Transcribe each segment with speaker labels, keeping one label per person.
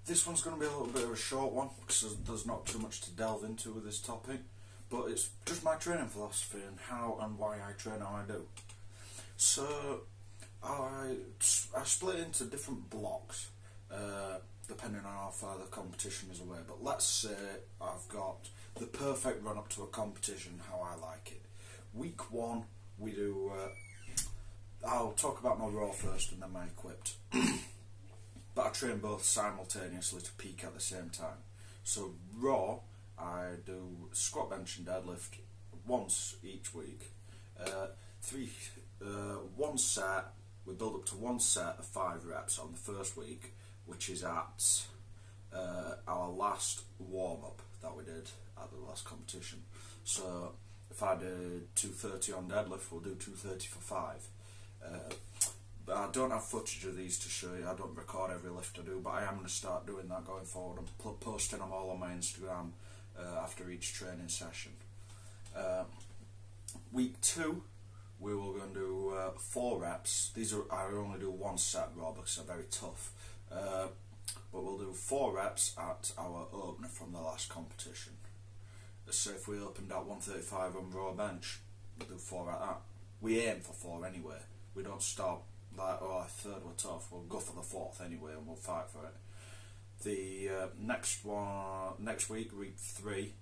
Speaker 1: This one's going to be a little bit of a short one because there's not too much to delve into with this topic, but it's just my training philosophy and how and why I train how I do. So I split into different blocks depending on how far the competition is away, but let's say I've got the perfect run up to a competition how I like it. Week 1 we do, I'll talk about my raw first and then my equipped. But I train both simultaneously to peak at the same time. So raw, I do squat, bench and deadlift once each week. One set, we build up to one set of 5 reps on the first week, which is at our last warm-up that we did at the last competition. So if I did 230 on deadlift, we'll do 230 for 5. I don't have footage of these to show you. I don't record every lift I do, but I am going to start doing that going forward and posting them all on my Instagram after each training session. Week 2, we will go and do 4 reps. I only do one set raw because they're very tough. But we'll do 4 reps at our opener from the last competition. So if we opened at 135 on raw bench, we'll do 4 at that. We aim for 4 anyway. We don't stop like, oh, a third were tough. We'll go for the 4th anyway and we'll fight for it. The next week, week 3,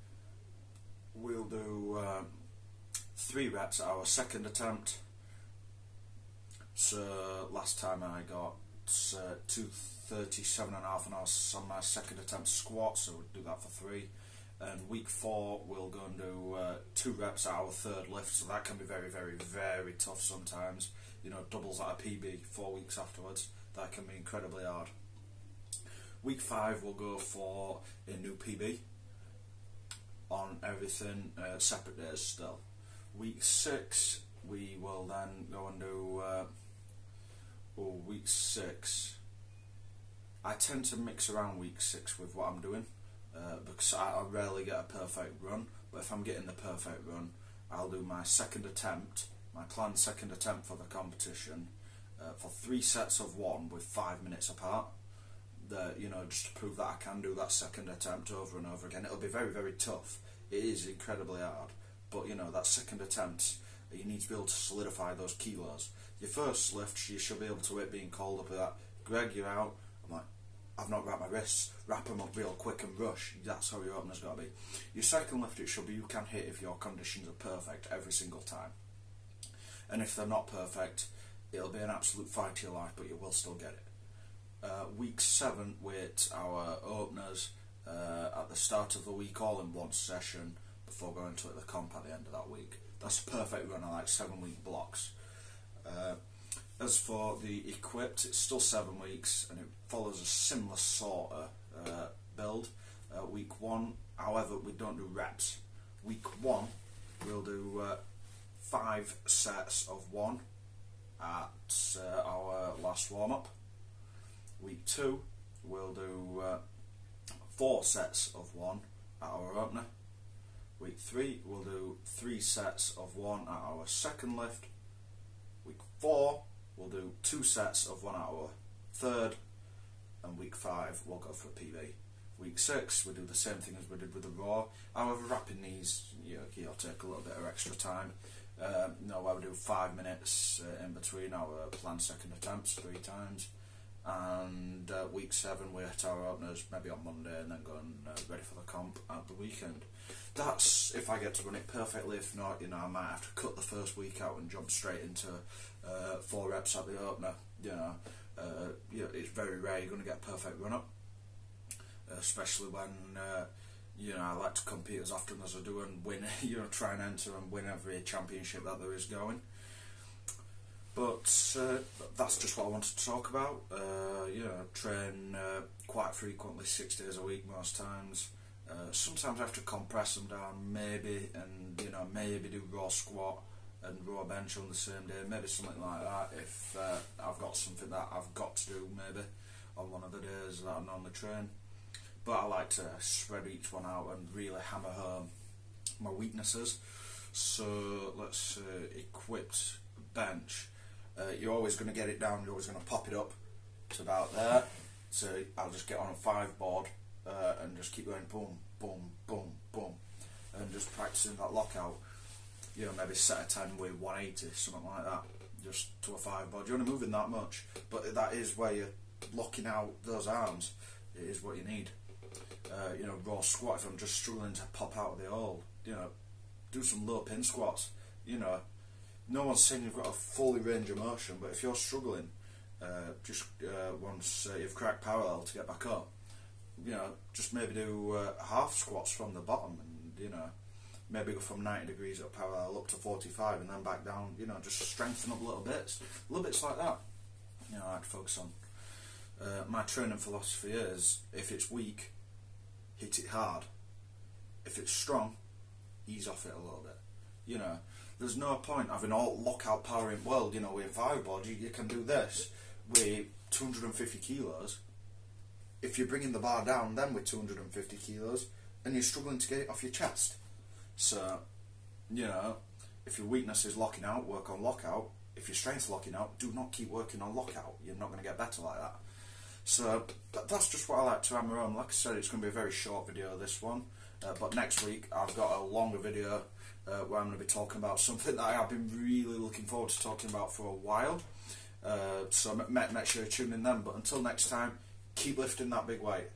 Speaker 1: we'll do 3 reps at our second attempt. So last time I got 237.5 and I was on my second attempt squat, so we'll do that for 3. And week 4 we'll go and do 2 reps at our third lift, so that can be very, very, very tough sometimes. You know, doubles at a PB 4 weeks afterwards. That can be incredibly hard. Week 5 we'll go for a new PB on everything, separate days still. Week 6 we will then go and do week 6. I tend to mix around week 6 with what I'm doing because I rarely get a perfect run, but if I'm getting the perfect run, I'll do my second attempt, my planned second attempt for the competition, for 3 sets of 1 with 5 minutes apart. You know, just to prove that I can do that second attempt over and over again. It'll be very, very tough. It is incredibly hard, but you know, that second attempt, you need to be able to solidify those kilos. Your first lift, you should be able to it being called up with that, Greg, you're out. I'm like, I've not wrapped my wrists, wrap them up real quick and rush. That's how your opener's got to be. Your second lift, it should be you can hit if your conditions are perfect every single time. And if they're not perfect, it'll be an absolute fight to your life, but you will still get it. Week 7 with our openers at the start of the week, all in one session before going to the comp at the end of that week. That's a perfect run. I like 7-week blocks. As for the equipped, it's still 7 weeks and it follows a similar sort of build. Week 1, however, we don't do reps. Week 1 we'll do 5 sets of 1 at our last warm-up. Week 2 we'll do 4 sets of 1 at our opener. Week 3 we'll do 3 sets of 1 at our second lift. Week 4 we'll do 2 sets of 1 at our third, and week 5 we'll go for a PB. Week 6 we do the same thing as we did with the raw. However, wrapping these, you'll take a little bit of extra time. Where we do 5 minutes in between our planned second attempts 3 times. And week 7 we hit our openers maybe on Monday and then go and ready for the comp at the weekend. That's if I get to run it perfectly. If not, you know, I might have to cut the first week out and jump straight into 4 reps at the opener. You know, it's very rare you're going to get a perfect run up, especially when you know, I like to compete as often as I do and win. You know, try and enter and win every championship that there is going. But that's just what I wanted to talk about. You know, train quite frequently, 6 days a week most times. Sometimes I have to compress them down, maybe, and you know, maybe do raw squat and raw bench on the same day, maybe something like that. If I've got something that I've got to do, maybe on one of the days that I normally train. But I like to spread each one out and really hammer home my weaknesses. So let's equipped bench. You're always going to get it down, you're always going to pop it up to about there. So I'll just get on a 5 board and just keep going boom, boom, boom, boom, and just practicing that lockout. You know, maybe set a 10 with 180, something like that, just to a 5 board. You're only moving that much, but that is where you're locking out those arms. It is what you need. You know, raw squat, if I'm just struggling to pop out of the hold, you know, do some low pin squats. You know, no one's saying you've got a fully range of motion, but if you're struggling, once you've cracked parallel to get back up, you know, just maybe do half squats from the bottom, and you know, maybe go from 90 degrees up parallel up to 45 and then back down, you know, just strengthen up little bits like that. You know, I like to focus on. My training philosophy is, if it's weak, hit it hard. If it's strong, ease off it a little bit. You know, there's no point having all lockout power in world, you know, with a 5 board, you can do this with 250 kilos. If you're bringing the bar down then with 250 kilos and you're struggling to get it off your chest. So, you know, if your weakness is locking out, work on lockout. If your strength's locking out, do not keep working on lockout. You're not going to get better like that. So that's just what I like to hammer on. Like I said, it's going to be a very short video, this one. But next week I've got a longer video where I'm going to be talking about something that I have been really looking forward to talking about for a while. So make sure you tune in then. But until next time, keep lifting that big weight.